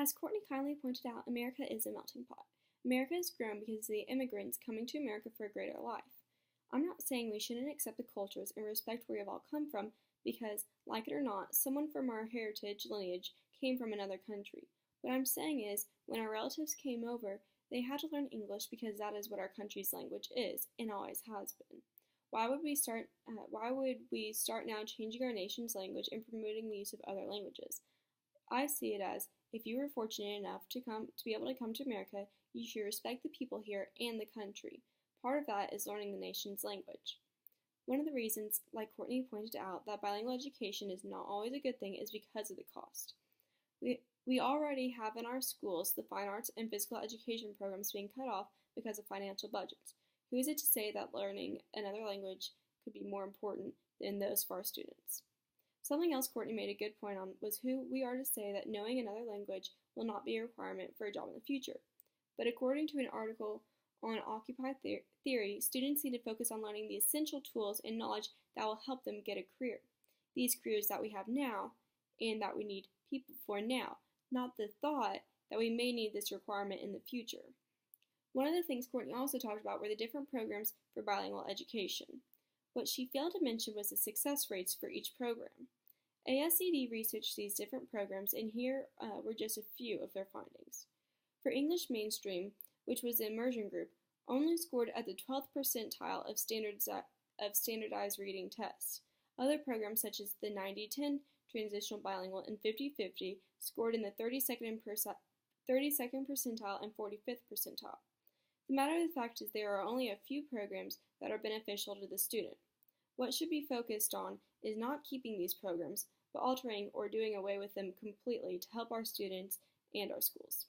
As Courtney kindly pointed out, America is a melting pot. America has grown because of the immigrants coming to America for a greater life. I'm not saying we shouldn't accept the cultures and respect where we've all come from because, like it or not, someone from our heritage lineage came from another country. What I'm saying is, when our relatives came over, they had to learn English because that is what our country's language is and always has been. Why would we start now changing our nation's language and promoting the use of other languages? I see it as if you were fortunate enough to be able to come to America, you should respect the people here and the country. Part of that is learning the nation's language. One of the reasons, like Courtney pointed out, that bilingual education is not always a good thing is because of the cost. We already have in our schools the fine arts and physical education programs being cut off because of financial budgets. Who is it to say that learning another language could be more important than those for our students? Something else Courtney made a good point on was who we are to say that knowing another language will not be a requirement for a job in the future. But according to an article on Occupy Theory, students need to focus on learning the essential tools and knowledge that will help them get a career. These careers that we have now and that we need people for now, not the thought that we may need this requirement in the future. One of the things Courtney also talked about were the different programs for bilingual education. What she failed to mention was the success rates for each program. ASCD researched these different programs, and here were just a few of their findings. For English Mainstream, which was the immersion group, only scored at the 12th percentile of standardized reading tests. Other programs such as the 90-10, Transitional Bilingual, and 50-50 scored in the 32nd percentile and 45th percentile. The matter of the fact is there are only a few programs that are beneficial to the student. What should be focused on is not keeping these programs, but altering or doing away with them completely to help our students and our schools.